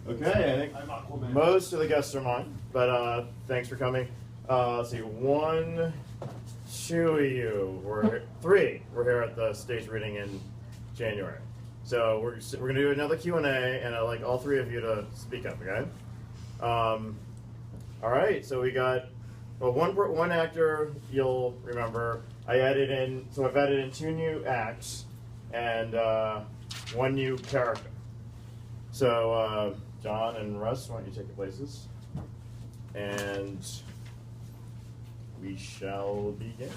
Okay, I think most of the guests are mine, but thanks for coming. Let's see, one, two of you, three were here at the stage reading in January. So we're going to do another Q&A, and I'd like all three of you to speak up, okay? All right, so we got one actor you'll remember. I've added in two new acts and one new character. So John and Russ, why don't you take your places? And we shall begin.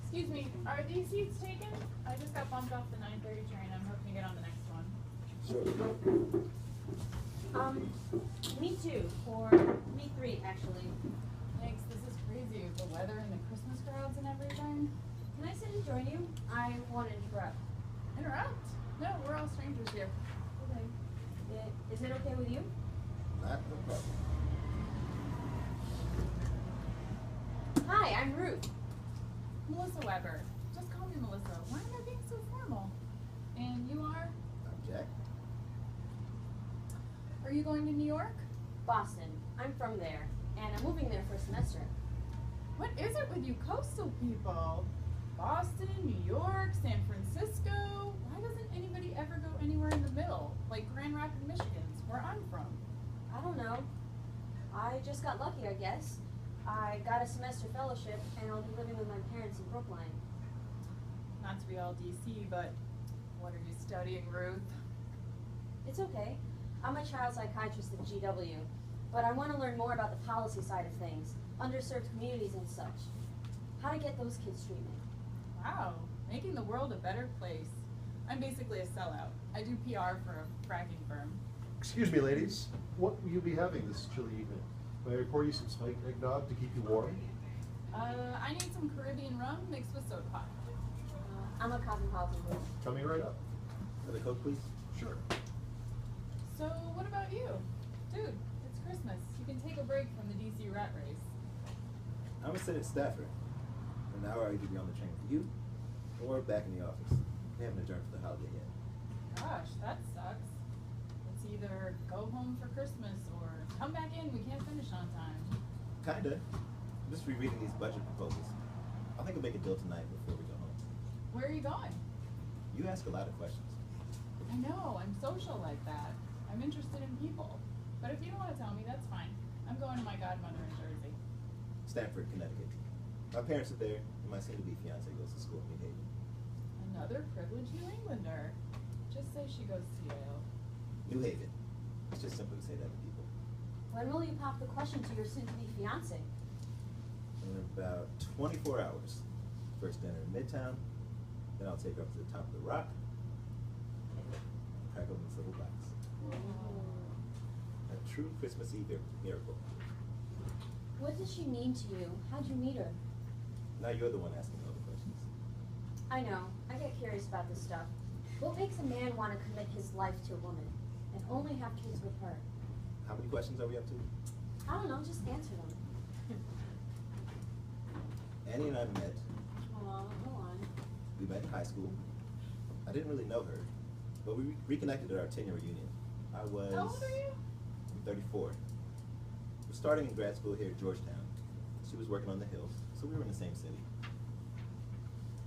Excuse me, are these seats taken? I just got bumped off the 9:30 train. I'm hoping to get on the next one. Me too, or me three, actually. Thanks, this is crazy with the weather and the Christmas crowds and everything. Can I sit and join you? I want to interrupt. Interrupt? No, we're all strangers here. Okay. Is it okay with you? Not no problem. Hi, I'm Ruth. Melissa Weber. Just call me Melissa. Why am I being so formal? And you are? I'm Jack. Are you going to New York? Boston. I'm from there, and I'm moving there for a semester. What is it with you coastal people? Boston, New York, San Francisco. Why doesn't anybody ever go anywhere in the middle, like Grand Rapids, Michigan, where I'm from? I don't know. I just got lucky, I guess. I got a semester fellowship, and I'll be living with my parents in Brookline. Not to be all DC, but what are you studying, Ruth? It's okay. I'm a child psychiatrist at GW, but I want to learn more about the policy side of things, underserved communities and such. How to get those kids treatment. Wow, making the world a better place. I'm basically a sellout. I do PR for a fracking firm. Excuse me, ladies. What will you be having this chilly evening? May I pour you some spiked eggnog to keep you warm? I need some Caribbean rum mixed with soda pop. I'm a cosmopolitan girl. Coming right up. Another Coke, please? Sure. So what about you? Dude, it's Christmas. You can take a break from the DC rat race. I'm gonna sit at Stafford. And now I'll either be on the train with you or back in the office. We haven't adjourned for the holiday yet. Gosh, that sucks. It's either go home for Christmas or come back in, we can't finish on time. Kinda. I'm just rereading these budget proposals. I think I'll make a deal tonight before we go home. Where are you going? You ask a lot of questions. I know, I'm social like that. I'm interested in people. But if you don't want to tell me, that's fine. I'm going to my godmother in Jersey. Stamford, Connecticut. My parents are there, and my soon-to-be fiance goes to school in New Haven. Another privileged New Englander. Just say she goes to Yale. New Haven. It's just simple to say that to people. When will you pop the question to your soon-to-be fiance? In about 24 hours. First dinner in Midtown, then I'll take her up to the top of the rock, crack open this little box. A true Christmas Eve miracle. What does she mean to you? How'd you meet her? Now you're the one asking all the questions. I know. I get curious about this stuff. What makes a man want to commit his life to a woman and only have kids with her? How many questions are we up to? I don't know. Just answer them. Annie and I met. Go on. We met in high school. I didn't really know her, but we reconnected at our 10-year reunion. How old are you? I'm 34. We're starting in grad school here at Georgetown. She was working on the Hill, so we were in the same city.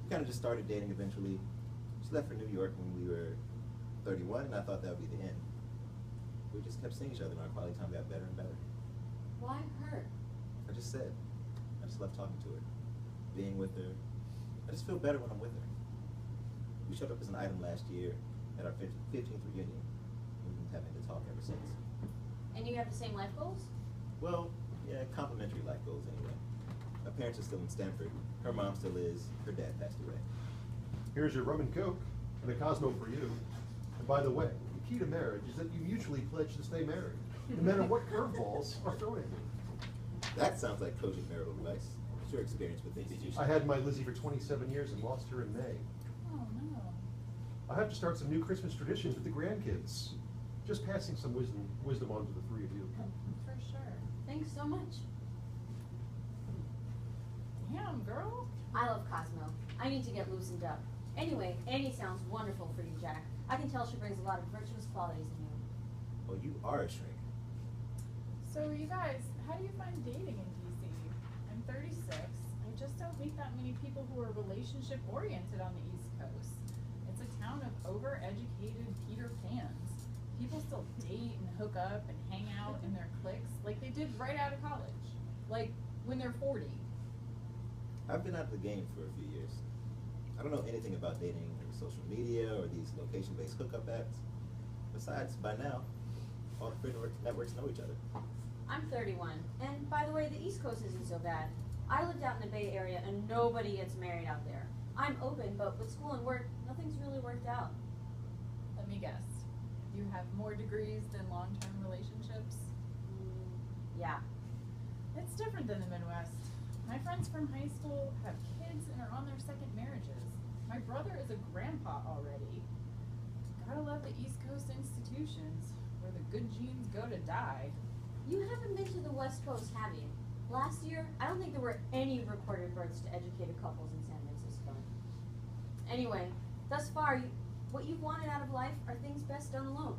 We kind of just started dating eventually. She left for New York when we were 31, and I thought that would be the end. We just kept seeing each other, and our quality time got better and better. Why her? I just said. I just love talking to her, being with her. I just feel better when I'm with her. We showed up as an item last year at our 15th reunion. We've been having to talk ever since. And you have the same life goals? Well, yeah, complimentary life goals anyway. My parents are still in Stanford. Her mom still is. Her dad passed away. Here's your rum and coke, and a Cosmo for you. And by the way, the key to marriage is that you mutually pledge to stay married, no matter what curveballs are thrown at you. That sounds like cogent marital advice. What's your experience with things? I had my Lizzie for 27 years and lost her in May. Oh, no. I have to start some new Christmas traditions with the grandkids. Just passing some wisdom on to the three of you. For sure. Thanks so much. Damn, girl. I love Cosmo. I need to get loosened up. Anyway, Annie sounds wonderful for you, Jack. I can tell she brings a lot of virtuous qualities in you. Well, you are a shrink. So you guys, how do you find dating in DC? I'm 36. I just don't meet that many people who are relationship oriented on the East Coast. It's a town of overeducated Peter Pans. People still date and hook up and hang out in their cliques like they did right out of college. Like when they're 40. I've been out of the game for a few years. I don't know anything about dating or social media or these location-based hookup apps. Besides, by now, all the free networks know each other. I'm 31, and by the way, the East Coast isn't so bad. I lived out in the Bay Area, and nobody gets married out there. I'm open, but with school and work, nothing's really worked out. Let me guess. You have more degrees than long-term relationships? Yeah. It's different than the Midwest. My friends from high school have kids and are on their second marriages. My brother is a grandpa already. Gotta love the East Coast institutions, where the good genes go to die. You haven't been to the West Coast, have you? Last year, I don't think there were any recorded births to educated couples in San Francisco. Anyway, thus far, what you've wanted out of life are things best done alone.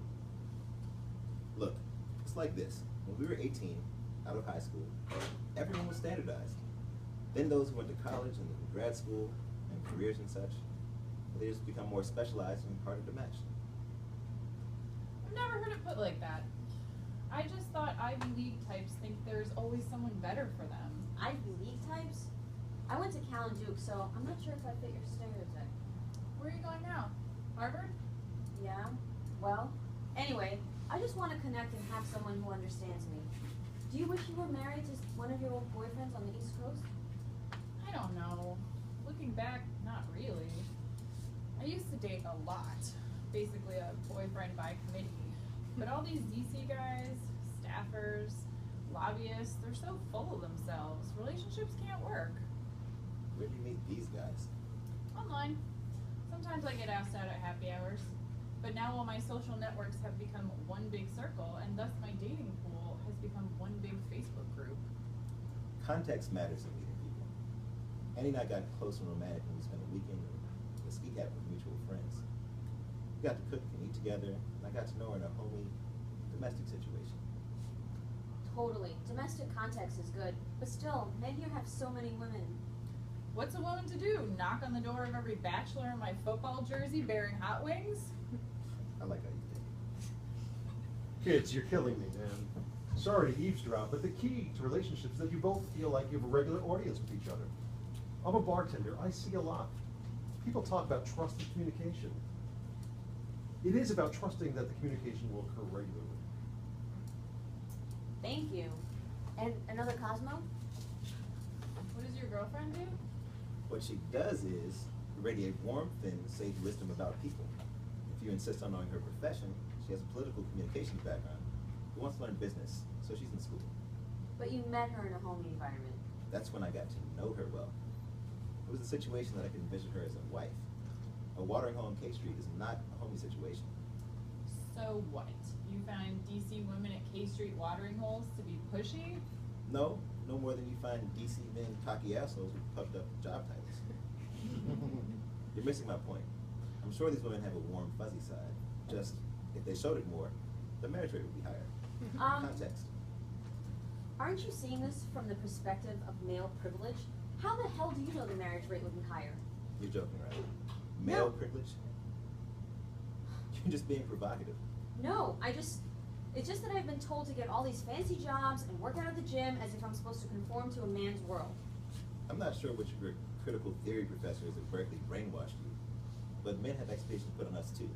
Look, it's like this. When we were 18, out of high school, everyone was standardized. Then those who went to college and grad school and careers and such, they just become more specialized and harder to match. I've never heard it put like that. I just thought Ivy League types think there's always someone better for them. Ivy League types? I went to Cal and Duke, so I'm not sure if I fit your stereotype. Where are you going now? Harvard? Yeah, well, anyway, I just want to connect and have someone who understands me. Do you wish you were married to one of your old boyfriends on the East Coast? I don't know. Looking back, not really. I used to date a lot. Basically a boyfriend by committee. But all these DC guys, staffers, lobbyists, they're so full of themselves. Relationships can't work. Where do you meet these guys? Online. Sometimes I get asked out at happy hours. But now all my social networks have become one big circle, and thus my dating pool has become one big Facebook group. Context matters in meeting people. Annie and I got close and romantic when we spent a weekend in a ski cabin with mutual friends. We got to cook and eat together, and I got to know her in a homey, domestic situation. Totally. Domestic context is good, but still, men here have so many women. What's a woman to do? Knock on the door of every bachelor in my football jersey bearing hot wings? I like how you think. Kids, you're killing me, man. Sorry to eavesdrop, but the key to relationships is that you both feel like you have a regular audience with each other. I'm a bartender. I see a lot. People talk about trust and communication. It is about trusting that the communication will occur regularly. Thank you. And another Cosmo? What does your girlfriend do? What she does is radiate warmth and sage wisdom about people. If you insist on knowing her profession, she has a political communications background. Who wants to learn business, so she's in school. But you met her in a homey environment. That's when I got to know her well. It was a situation that I could envision her as a wife. A watering hole on K Street is not a homey situation. So what? You find DC women at K Street watering holes to be pushy? No more than you find DC men cocky assholes with puffed up job titles. You're missing my point. I'm sure these women have a warm, fuzzy side. Just, if they showed it more, the marriage rate would be higher. Context. Aren't you seeing this from the perspective of male privilege? How the hell do you know the marriage rate would be higher? You're joking, right? Male No. privilege? You're just being provocative. No, it's just that I've been told to get all these fancy jobs and work out at the gym as if I'm supposed to conform to a man's world. I'm not sure which of your critical theory professors at Berkeley brainwashed you, but men have expectations put on us too.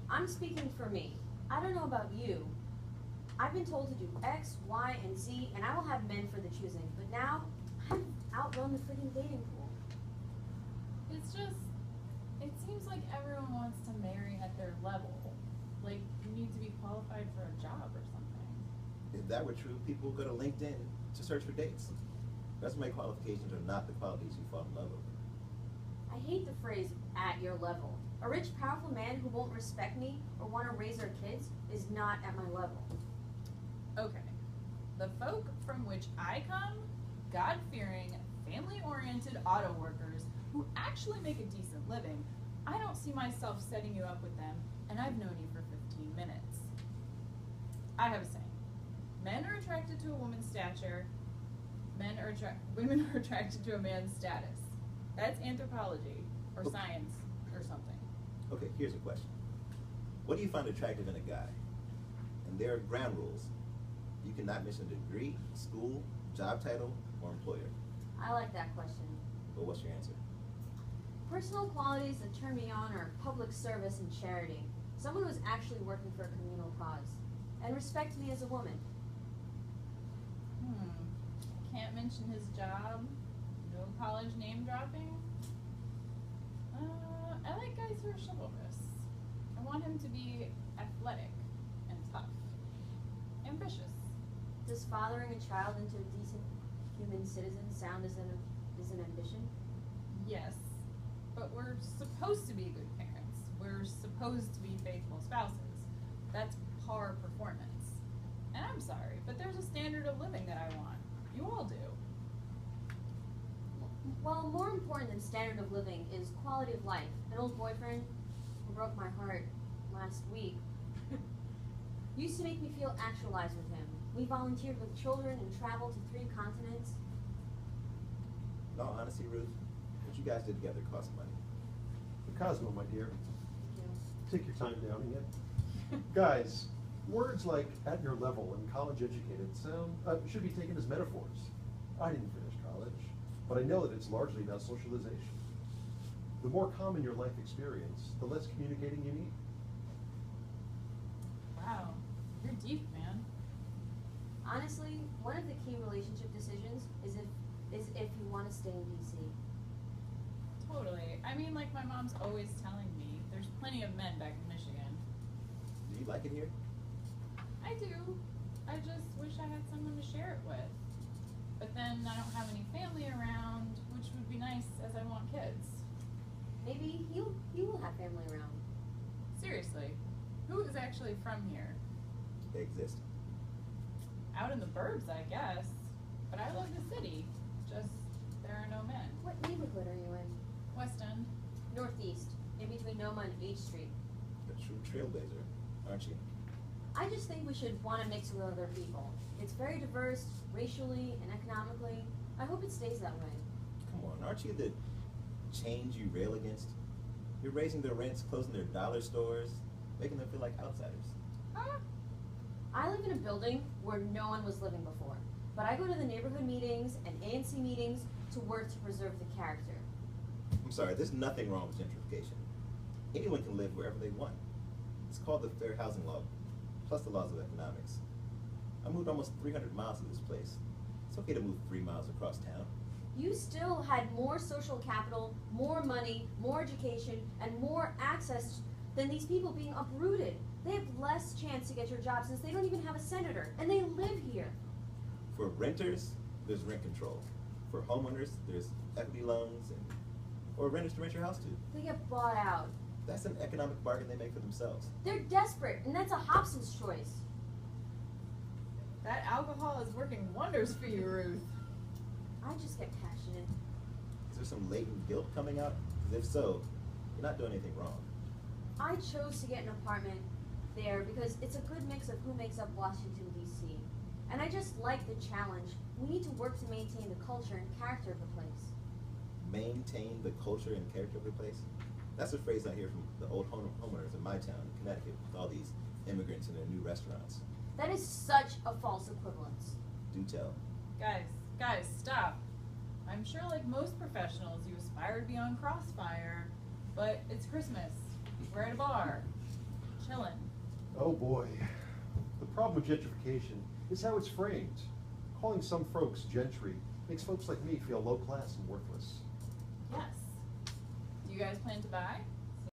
I'm speaking for me. I don't know about you. I've been told to do X, Y, and Z, and I will have men for the choosing. But now, I've outrun the freaking dating pool. It's just, it seems like everyone wants to marry at their level. Like, you need to be qualified for a job or something. If that were true, people would go to LinkedIn to search for dates. Resume qualifications are not the qualities you fall in love over. I hate the phrase at your level. A rich, powerful man who won't respect me or want to raise our kids is not at my level. Okay. The folk from which I come, God-fearing, family-oriented auto workers who actually make a decent living, I don't see myself setting you up with them, and I've known you for 15 minutes. I have a saying. Men are attracted to a woman's stature. Women are attracted to a man's status. That's anthropology, or Okay. science, or something. Okay, here's a question. What do you find attractive in a guy? And there are ground rules. You cannot mention a degree, school, job title, or employer. I like that question. But what's your answer? Personal qualities that turn me on are public service and charity. Someone who's actually working for a communal cause. And respect me as a woman. Can't mention his job. No college name dropping. I like guys who are chivalrous. I want him to be athletic and tough. Ambitious. Does fathering a child into a decent human citizen sound as an ambition? Yes. But we're supposed to be good parents. We're supposed to be faithful spouses. That's par performance. And I'm sorry, but there's a standard of living that I want. You all do. Well, more important than standard of living is quality of life. An old boyfriend who broke my heart last week used to make me feel actualized with him. We volunteered with children and traveled to 3 continents. In all honesty, Ruth, what you guys did together cost money. Cosmo, my dear, You know, take your time downing it. Guys, words like at your level and college educated should be taken as metaphors. I didn't finish college, but I know that it's largely about socialization. The more common your life experience, the less communicating you need. Wow. You're deep, man. Honestly, one of the key relationship decisions is if you want to stay in DC. Totally. I mean, like my mom's always telling me, there's plenty of men back in Michigan. Do you like it here? I do. I just wish I had someone to share it with. But then I don't have any family around, which would be nice as I want kids. Maybe you will have family around. Seriously, who is actually from here? They exist. Out in the burbs, I guess. But I love the city. Just, there are no men. What neighborhood are you in? West End. Northeast, in between Noma and H Street. A true trailblazer, aren't you? I just think we should want to mix with other people. It's very diverse, racially and economically. I hope it stays that way. Come on, aren't you the change you rail against? You're raising their rents, closing their dollar stores, making them feel like outsiders. Huh? I live in a building where no one was living before, but I go to the neighborhood meetings and ANC meetings to work to preserve the character. I'm sorry, there's nothing wrong with gentrification. Anyone can live wherever they want. It's called the Fair Housing Law, plus the laws of economics. I moved almost 300 miles to this place. It's okay to move 3 miles across town. You still had more social capital, more money, more education, and more access than these people being uprooted. They have less chance to get your job since they don't even have a senator, and they live here. For renters, there's rent control. For homeowners, there's equity loans, or renters to rent your house to. They get bought out. That's an economic bargain they make for themselves. They're desperate, and that's a Hobson's choice. That alcohol is working wonders for you, Ruth. I just get passionate. Is there some latent guilt coming out? Because if so, you're not doing anything wrong. I chose to get an apartment there because it's a good mix of who makes up Washington, D.C. And I just like the challenge. We need to work to maintain the culture and character of the place. Maintain the culture and character of the place? That's a phrase I hear from the old homeowners in my town, Connecticut, with all these immigrants in their new restaurants. That is such a false equivalence. Do tell. Guys, stop. I'm sure like most professionals, you aspire to be on Crossfire, but it's Christmas. We're at a bar, chillin'. Oh boy. The problem with gentrification is how it's framed. Calling some folks gentry makes folks like me feel low class and worthless. Yes. Do you guys plan to buy?